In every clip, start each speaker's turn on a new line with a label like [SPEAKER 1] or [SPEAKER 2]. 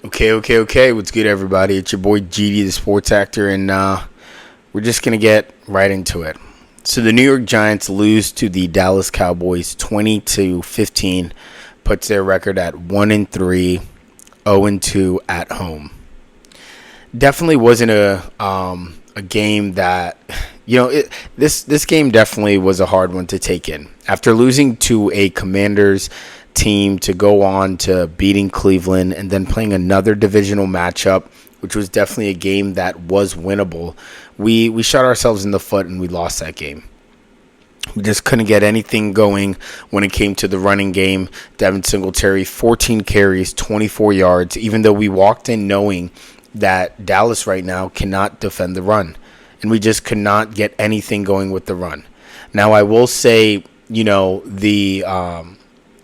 [SPEAKER 1] Okay. What's good, everybody? It's your boy GD, the sports actor, and we're just going to get right into it. So the New York Giants lose to the Dallas Cowboys 20-15, puts their record at 1-3, 0-2 at home. Definitely wasn't a game that, this game definitely was a hard one to take in. After losing to a Commanders team to go on to beating Cleveland and then playing another divisional matchup, which was definitely a game that was winnable, we shot ourselves in the foot and we lost that game. We just couldn't get anything going when it came to the running game. Devin Singletary, 14 carries, 24 yards, even though we walked in knowing that Dallas right now cannot defend the run. And we just could not get anything going with the run. Now, I will say, the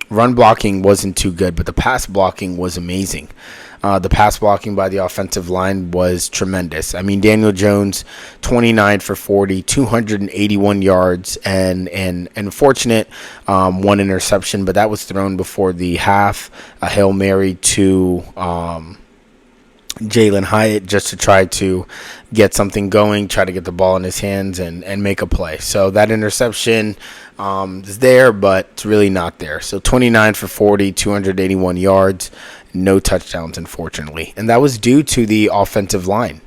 [SPEAKER 1] run blocking wasn't too good, but the pass blocking was amazing. The pass blocking by the offensive line was tremendous. I mean, Daniel Jones, 29 for 40, 281 yards, and unfortunate one interception, but that was thrown before the half, a Hail Mary to Jalen Hyatt just to try to get something going, try to get the ball in his hands and make a play. So that interception is there, but it's really not there. So 29 for 40, 281 yards, no touchdowns, unfortunately. And that was due to the offensive line.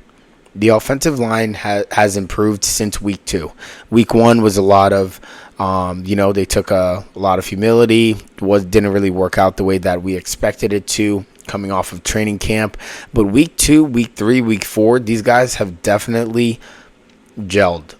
[SPEAKER 1] The offensive line has improved since week 2. Week 1 was a lot of, they took a lot of humility. Didn't really work out the way that we expected it to, coming off of training camp. But week 2, week 3, week 4, these guys have definitely gelled.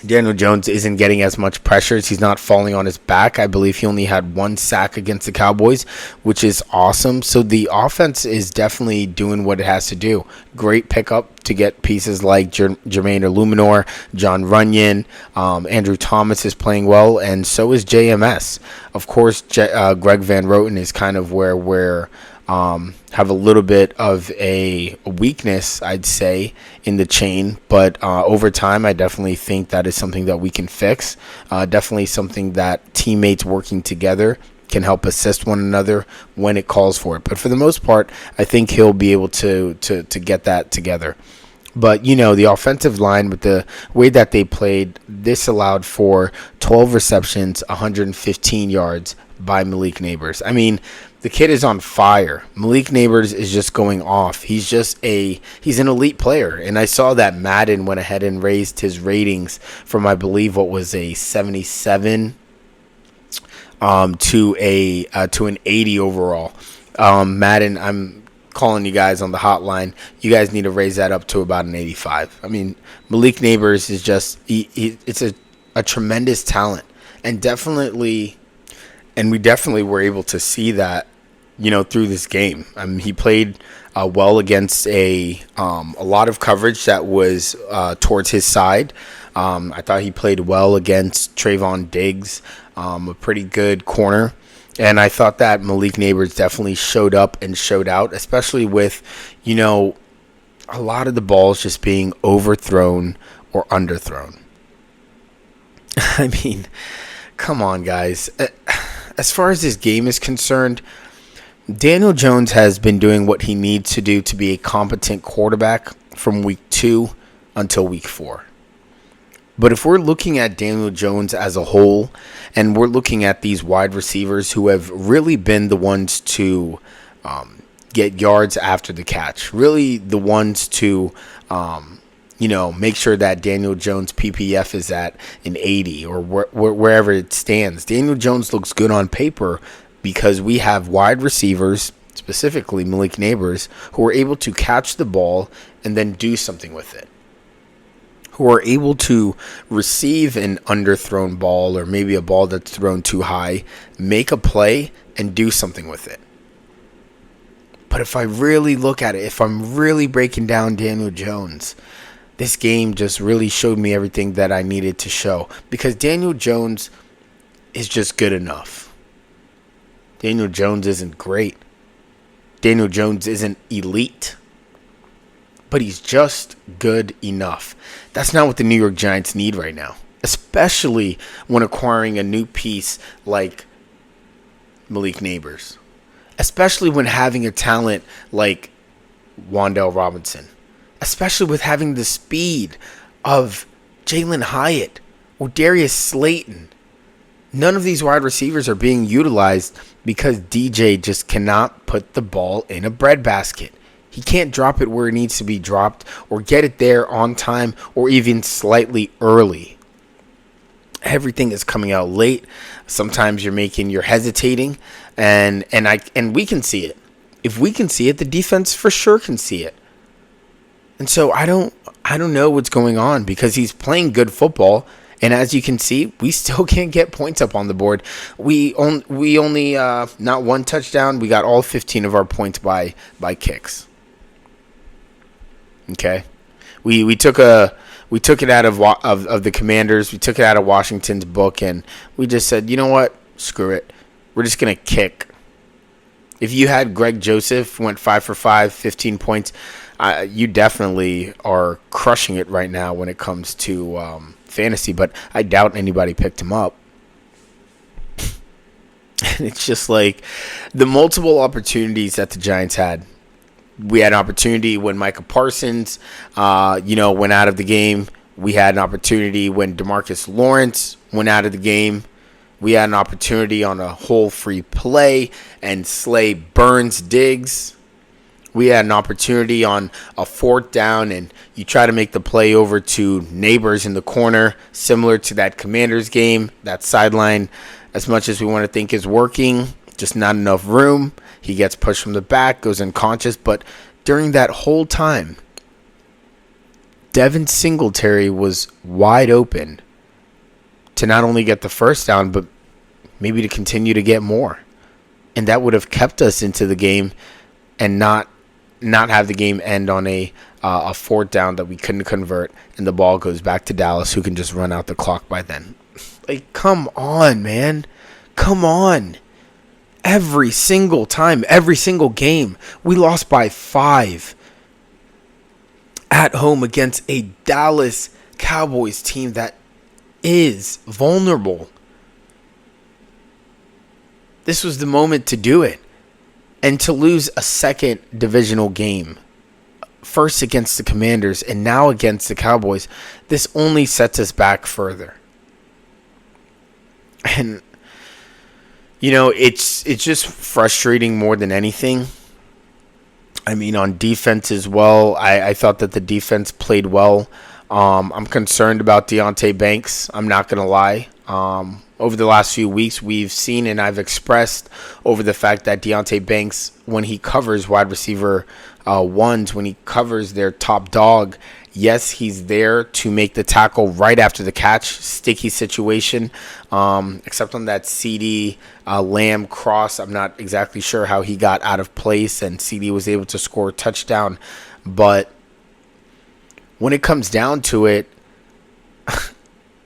[SPEAKER 1] Daniel Jones isn't getting as much pressure. He's not falling on his back. I believe he only had 1 sack against the Cowboys, which is awesome. So the offense is definitely doing what it has to do. Great pickup to get pieces like Jermaine Illuminor, John Runyon. Andrew Thomas is playing well, and so is JMS. Of course, Greg Van Roten is kind of where we're have a little bit of a weakness, I'd say, in the chain. But over time, I definitely think that is something that we can fix. Definitely something that teammates working together can help assist one another when it calls for it. But for the most part, I think he'll be able to get that together. But, the offensive line, with the way that they played, this allowed for 12 receptions, 115 yards by Malik Neighbors. I mean, the kid is on fire. Malik Neighbors is just going off. He's an elite player. And I saw that Madden went ahead and raised his ratings from, I believe, what was a 77 to an 80 overall. Madden, I'm calling you guys on the hotline. You guys need to raise that up to about an 85. I mean, Malik Neighbors is just it's a tremendous talent, and we definitely were able to see that, through this game. I mean, he played well against a lot of coverage that was towards his side. I thought he played well against Trayvon Diggs, a pretty good corner. And I thought that Malik Neighbors definitely showed up and showed out, especially with, a lot of the balls just being overthrown or underthrown. I mean, come on, guys. As far as this game is concerned, Daniel Jones has been doing what he needs to do to be a competent quarterback from week 2 until week 4. But if we're looking at Daniel Jones as a whole, and we're looking at these wide receivers who have really been the ones to get yards after the catch, really the ones to make sure that Daniel Jones' PPF is at an 80 or wherever it stands. Daniel Jones looks good on paper because we have wide receivers, specifically Malik Neighbors, who are able to catch the ball and then do something with it, who are able to receive an underthrown ball or maybe a ball that's thrown too high, make a play, and do something with it. But if I really look at it, if I'm really breaking down Daniel Jones, this game just really showed me everything that I needed to show, because Daniel Jones is just good enough. Daniel Jones isn't great. Daniel Jones isn't elite. But he's just good enough. That's not what the New York Giants need right now, especially when acquiring a new piece like Malik Neighbors. especially when having a talent like Wan'Dale Robinson, especially with having the speed of Jalen Hyatt or Darius Slayton. None of these wide receivers are being utilized because DJ just cannot put the ball in a breadbasket. He can't drop it where it needs to be dropped or get it there on time or even slightly early. Everything is coming out late. Sometimes you're hesitating, and we can see it. If we can see it, the defense for sure can see it. And so I don't know what's going on because he's playing good football, and as you can see, we still can't get points up on the board. We only not one touchdown. We got all 15 of our points by kicks. Okay, we took it out of the Commanders. We took it out of Washington's book, and we just said, you know what? Screw it. We're just gonna kick. If you had Greg Joseph went 5 for 5, 15 points, you definitely are crushing it right now when it comes to fantasy. But I doubt anybody picked him up. And it's just like the multiple opportunities that the Giants had. We had an opportunity when Micah Parsons, went out of the game. We had an opportunity when DeMarcus Lawrence went out of the game. We had an opportunity on a whole free play and Slay burns Diggs. We had an opportunity on a 4th down and you try to make the play over to Neighbors in the corner, similar to that Commanders game. That sideline, as much as we want to think is working, just not enough room. He gets pushed from the back, goes unconscious. But during that whole time, Devin Singletary was wide open to not only get the first down, but maybe to continue to get more. And that would have kept us into the game and not have the game end on a 4th down that we couldn't convert. And the ball goes back to Dallas, who can just run out the clock by then. Like, come on, man. Come on. Every single time, every single game, we lost by 5 at home against a Dallas Cowboys team that is vulnerable. This was the moment to do it. And to lose a second divisional game, first against the Commanders and now against the Cowboys, this only sets us back further. And it's just frustrating more than anything. I mean, on defense as well, I thought that the defense played well. I'm concerned about Deonte Banks. I'm not going to lie. Over the last few weeks, we've seen and I've expressed over the fact that Deonte Banks, when he covers wide receiver ones, when he covers their top dog, yes, he's there to make the tackle right after the catch, sticky situation, except on that CD Lamb cross. I'm not exactly sure how he got out of place and CD was able to score a touchdown. But when it comes down to it,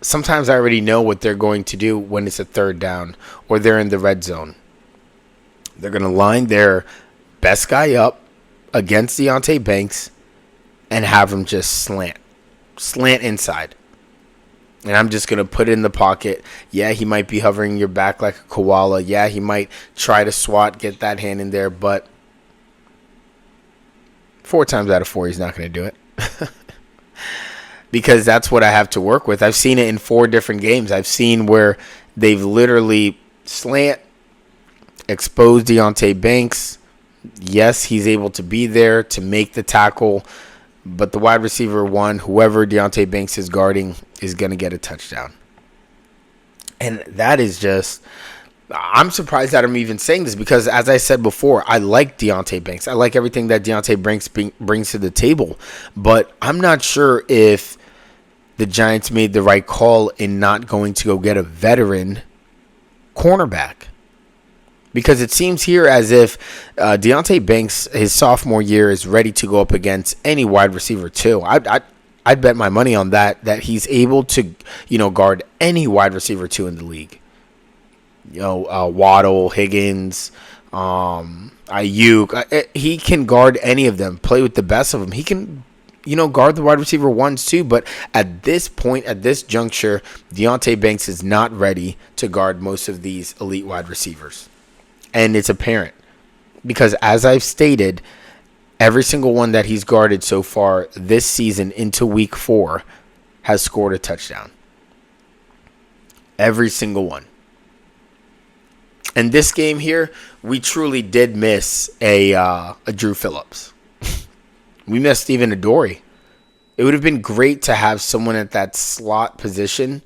[SPEAKER 1] sometimes I already know what they're going to do when it's a 3rd down or they're in the red zone. They're going to line their best guy up against Deonte Banks and have him just slant inside. And I'm just going to put it in the pocket. Yeah, he might be hovering your back like a koala. Yeah, he might try to swat, get that hand in there. But 4 times out of 4, he's not going to do it. Because that's what I have to work with. I've seen it in 4 different games. I've seen where they've literally slant, exposed Deonte Banks. Yes, he's able to be there to make the tackle. But the wide receiver one, whoever Deonte Banks is guarding, is going to get a touchdown. And that is just, I'm surprised that I'm even saying this because, as I said before, I like Deonte Banks. I like everything that Deonte Banks brings to the table. But I'm not sure if the Giants made the right call in not going to go get a veteran cornerback. Because it seems here as if Deonte Banks, his sophomore year, is ready to go up against any wide receiver too. I'd bet my money on that he's able to, guard any wide receiver two in the league. Waddle, Higgins, Ayuk. He can guard any of them, play with the best of them. He can, guard the wide receiver ones too. But at this point, at this juncture, Deonte Banks is not ready to guard most of these elite wide receivers. And it's apparent. Because as I've stated, every single one that he's guarded so far this season into week 4 has scored a touchdown. Every single one. And this game here, we truly did miss a Drew Phillips. We missed even a Dory. It would have been great to have someone at that slot position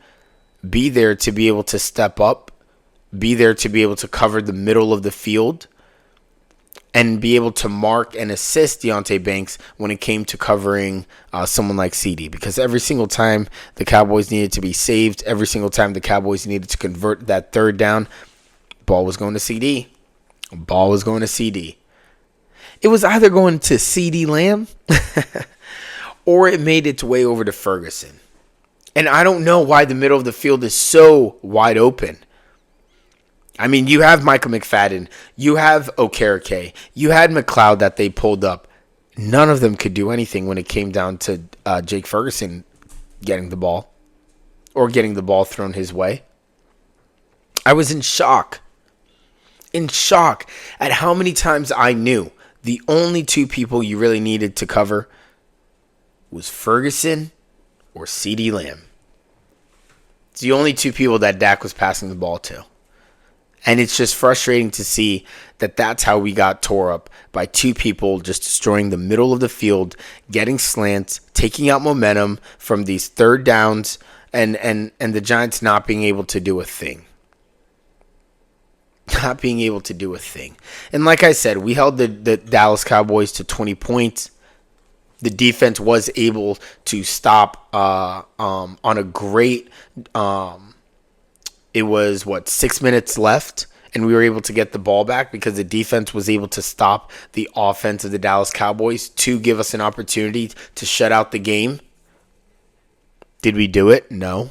[SPEAKER 1] be there to be able to step up, be there to be able to cover the middle of the field, and be able to mark and assist Deonte Banks when it came to covering someone like CD. Because every single time the Cowboys needed to be saved, every single time the Cowboys needed to convert that third down, ball was going to CD. Ball was going to CD. It was either going to CD Lamb or it made its way over to Ferguson. And I don't know why the middle of the field is so wide open. I mean, you have Michael McFadden. You have Okereke. You had McLeod that they pulled up. None of them could do anything when it came down to Jake Ferguson getting the ball or getting the ball thrown his way. I was in shock. In shock at how many times I knew the only two people you really needed to cover was Ferguson or CeeDee Lamb. It's the only two people that Dak was passing the ball to. And it's just frustrating to see that that's how we got tore up by two people just destroying the middle of the field, getting slants, taking out momentum from these third downs, and the Giants not being able to do a thing. Not being able to do a thing. And like I said, we held the Dallas Cowboys to 20 points. The defense was able to stop on a great... it was, 6 minutes left, and we were able to get the ball back because the defense was able to stop the offense of the Dallas Cowboys to give us an opportunity to shut out the game. Did we do it? No.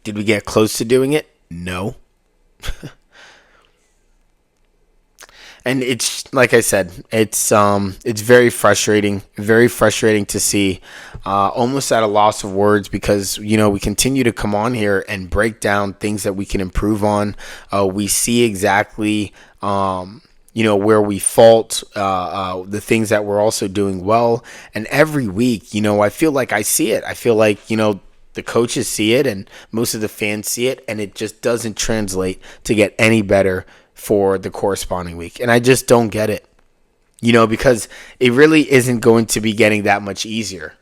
[SPEAKER 1] Did we get close to doing it? No. And it's like I said, it's very frustrating to see. Almost at a loss of words because we continue to come on here and break down things that we can improve on. We see exactly where we fault, the things that we're also doing well, and every week I feel like I see it. I feel like the coaches see it and most of the fans see it, and it just doesn't translate to get any better for the corresponding week. And I just don't get it, because it really isn't going to be getting that much easier.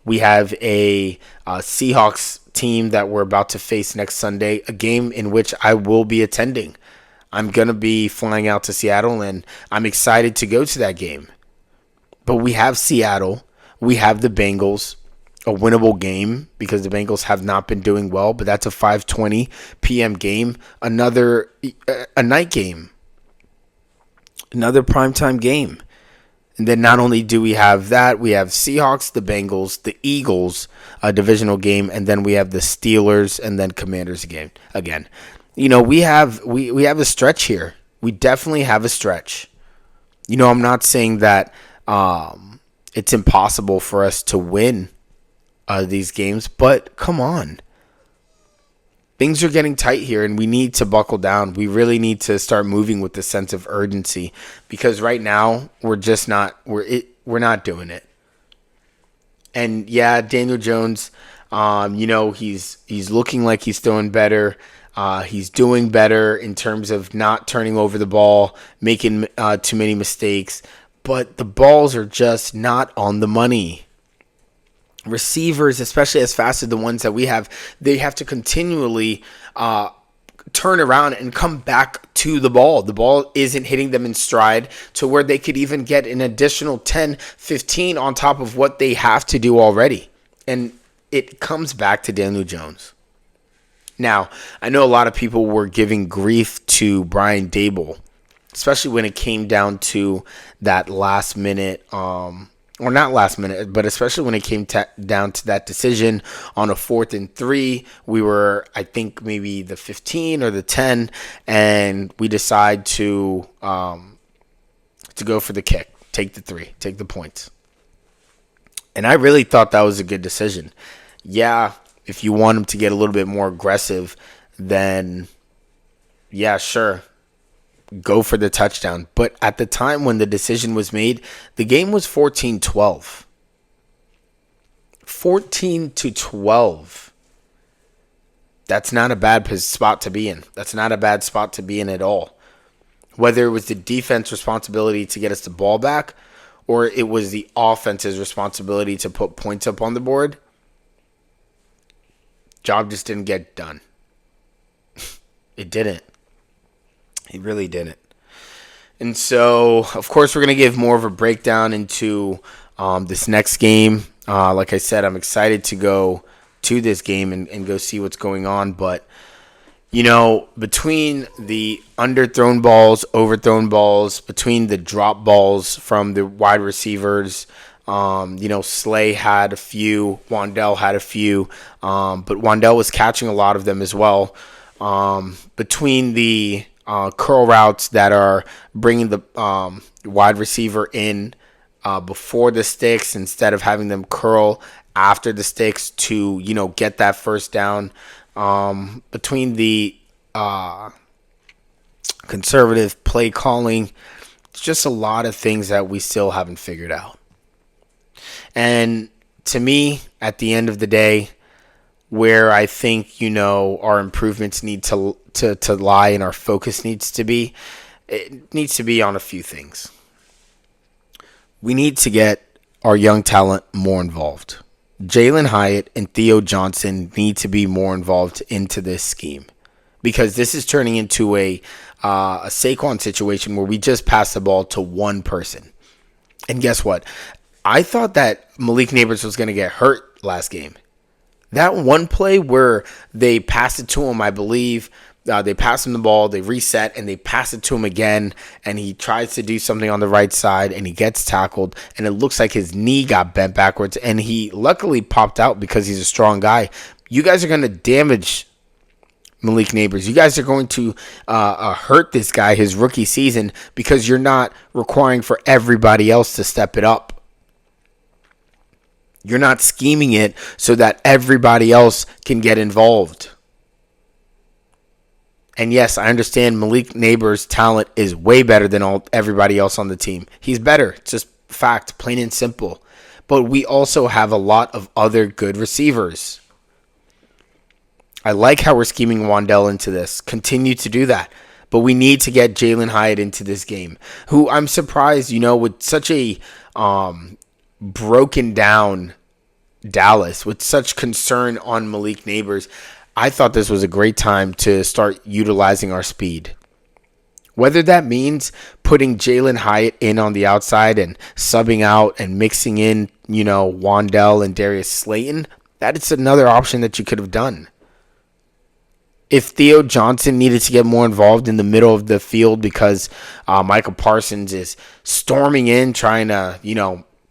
[SPEAKER 1] We have a Seahawks team that we're about to face next Sunday, a game in which I will be attending. I'm going to be flying out to Seattle, and I'm excited to go to that game. But we have Seattle. We have the Bengals, a winnable game because the Bengals have not been doing well, but that's a 5:20 p.m. game, a night game, another primetime game. And then not only do we have that, we have Seahawks, the Bengals, the Eagles, a divisional game, and then we have the Steelers and then Commanders again. We have a stretch here. We definitely have a stretch. I'm not saying that it's impossible for us to win these games, but come on. Things are getting tight here, and we need to buckle down. We really need to start moving with a sense of urgency because right now we're just not we're not doing it. And yeah, Daniel Jones, he's looking like he's throwing better. He's doing better in terms of not turning over the ball, making too many mistakes, but the balls are just not on the money. Receivers, especially as fast as the ones that we have, they have to continually turn around and come back to the ball. The ball isn't hitting them in stride to where they could even get an additional 10, 15 on top of what they have to do already. And it comes back to Daniel Jones. Now, I know a lot of people were giving grief to Brian Daboll, especially when it came down to that last minute or not last minute, but especially when it came down to that decision on a 4th and 3, we were, I think, maybe the 15 or the 10, and we decide to go for the kick, take the 3, take the points. And I really thought that was a good decision. Yeah, if you want him to get a little bit more aggressive, then yeah, sure, go for the touchdown. But at the time when the decision was made, the game was 14-12. 14-12. That's not a bad spot to be in. That's not a bad spot to be in at all. Whether it was the defense responsibility to get us the ball back or it was the offense's responsibility to put points up on the board, job just didn't get done. It didn't. It really didn't. And so, of course, we're going to give more of a breakdown into this next game. Like I said, I'm excited to go to this game and go see what's going on. But, you know, between the underthrown balls, overthrown balls, between the drop balls from the wide receivers, Slay had a few, Wandell had a few, but Wandell was catching a lot of them as well. Between the curl routes that are bringing the wide receiver in before the sticks instead of having them curl after the sticks to, get that first down. Between the conservative play calling, it's just a lot of things that we still haven't figured out. And to me, at the end of the day, where I think, our improvements need to lie and our focus needs to be, it needs to be on a few things. We need to get our young talent more involved. Jalen Hyatt and Theo Johnson need to be more involved into this scheme because this is turning into a Saquon situation where we just pass the ball to one person. And guess what? I thought that Malik Neighbors was going to get hurt last game. That one play where they passed it to him, I believe, they passed him the ball, they reset, and they pass it to him again, and he tries to do something on the right side, and he gets tackled, and it looks like his knee got bent backwards, and he luckily popped out because he's a strong guy. You guys are going to damage Malik Neighbors. You guys are going to hurt this guy his rookie season because you're not requiring for everybody else to step it up. You're not scheming it so that everybody else can get involved. And yes, I understand Malik Neighbors' talent is way better than everybody else on the team. He's better. It's just fact, plain and simple. But we also have a lot of other good receivers. I like how we're scheming Wandell into this. Continue to do that. But we need to get Jalen Hyatt into this game, who I'm surprised, with such a broken down Dallas, with such concern on Malik Neighbors, I thought this was a great time to start utilizing our speed. Whether that means putting Jalen Hyatt in on the outside and subbing out and mixing in, Wandell and Darius Slayton, that is another option that you could have done. If Theo Johnson needed to get more involved in the middle of the field because Michael Parsons is storming in trying to,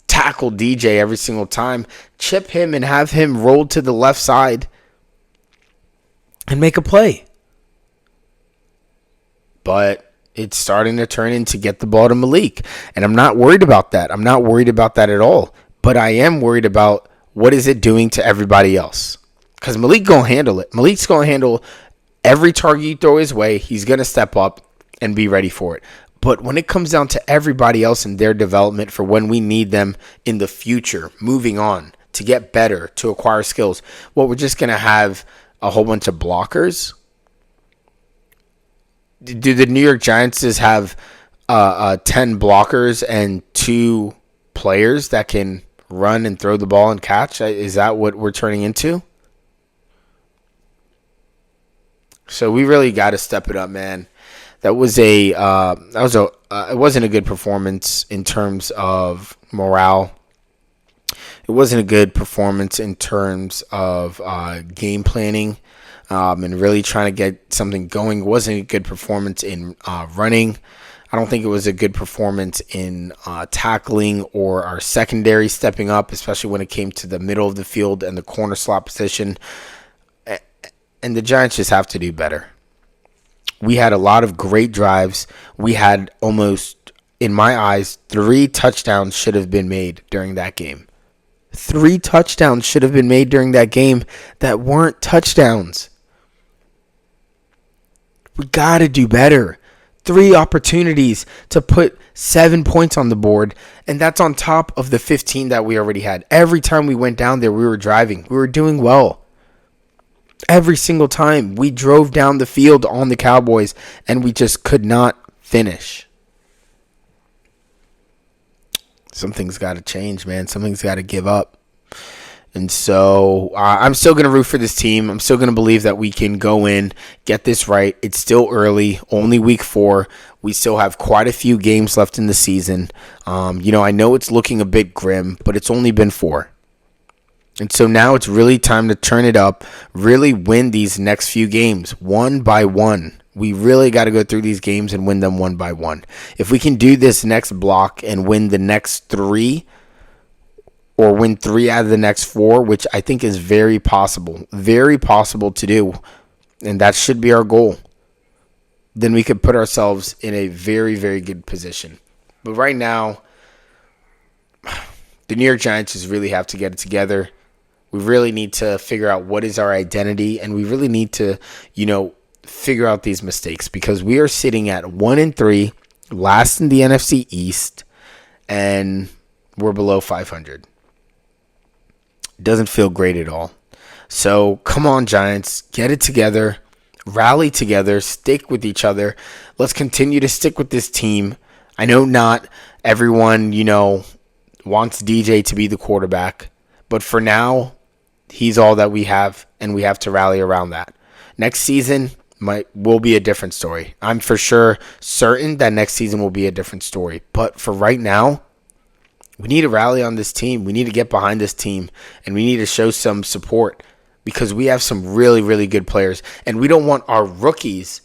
[SPEAKER 1] tackle DJ every single time, chip him and have him roll to the left side and make a play. But it's starting to turn into get the ball to Malik. And I'm not worried about that. I'm not worried about that at all. But I am worried about what is it doing to everybody else. Because Malik going to handle it. Malik's going to handle every target you throw his way. He's going to step up and be ready for it. But when it comes down to everybody else in their development for when we need them in the future, moving on, to get better, to acquire skills, we're just going to have a whole bunch of blockers? Do the New York Giants have 10 blockers and 2 players that can run and throw the ball and catch? Is that what we're turning into? So we really got to step it up, man. It wasn't a good performance in terms of morale. It wasn't a good performance in terms of game planning and really trying to get something going. It wasn't a good performance in running. I don't think it was a good performance in tackling or our secondary stepping up, especially when it came to the middle of the field and the corner slot position. And the Giants just have to do better. We had a lot of great drives. We had almost, in my eyes, 3 touchdowns should have been made during that game. 3 touchdowns should have been made during that game that weren't touchdowns. We got to do better. 3 opportunities to put 7 points on the board, and that's on top of the 15 that we already had. Every time we went down there, we were driving. We were doing well. Every single time we drove down the field on the Cowboys, and we just could not finish. Something's got to change, man. Something's got to give up. And so I'm still going to root for this team. I'm still going to believe that we can go in, get this right. It's still early, only week 4. We still have quite a few games left in the season. I know it's looking a bit grim, but it's only been 4. And so now it's really time to turn it up, really win these next few games one by one. We really got to go through these games and win them one by one. If we can do this next block and win the next 3, or win 3 out of the next 4, which I think is very possible to do, and that should be our goal, then we could put ourselves in a very, very good position. But right now, the New York Giants just really have to get it together. We really need to figure out what is our identity, and we really need to, figure out these mistakes, because we are sitting at 1-3, last in the NFC East, and we're below 500. Doesn't feel great at all. So come on, Giants, get it together, rally together, stick with each other. Let's continue to stick with this team. I know not everyone, wants DJ to be the quarterback, but for now, he's all that we have, and we have to rally around that. Next season will be a different story. I'm for sure certain that next season will be a different story. But for right now, we need to rally on this team. We need to get behind this team, and we need to show some support, because we have some really, really good players, and we don't want our rookies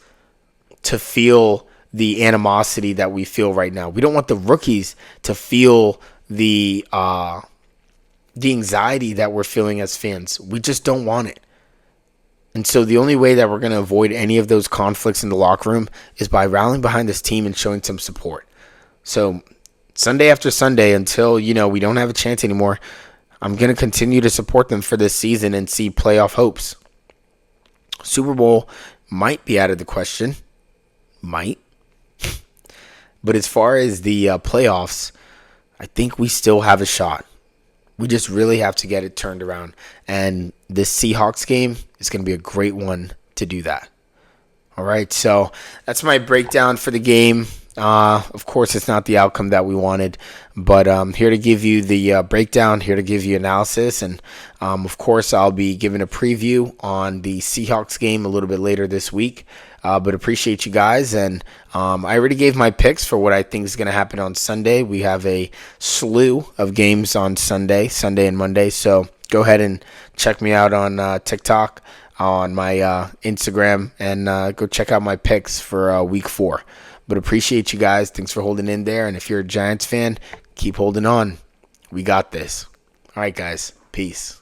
[SPEAKER 1] to feel the animosity that we feel right now. We don't want the rookies to feel the anxiety that we're feeling as fans. We just don't want it. And so the only way that we're going to avoid any of those conflicts in the locker room is by rallying behind this team and showing some support. So Sunday after Sunday, until, we don't have a chance anymore, I'm going to continue to support them for this season and see playoff hopes. Super Bowl might be out of the question. Might. But as far as the playoffs, I think we still have a shot. We just really have to get it turned around. And this Seahawks game is going to be a great one to do that. All right, so that's my breakdown for the game. Of course, it's not the outcome that we wanted, but here to give you the breakdown, here to give you analysis, and of course, I'll be giving a preview on the Seahawks game a little bit later this week. But appreciate you guys, and I already gave my picks for what I think is going to happen on Sunday. We have a slew of games on Sunday and Monday, so go ahead and check me out on TikTok, on my Instagram, and go check out my picks for week 4. But appreciate you guys. Thanks for holding in there. And if you're a Giants fan, keep holding on. We got this. All right, guys. Peace.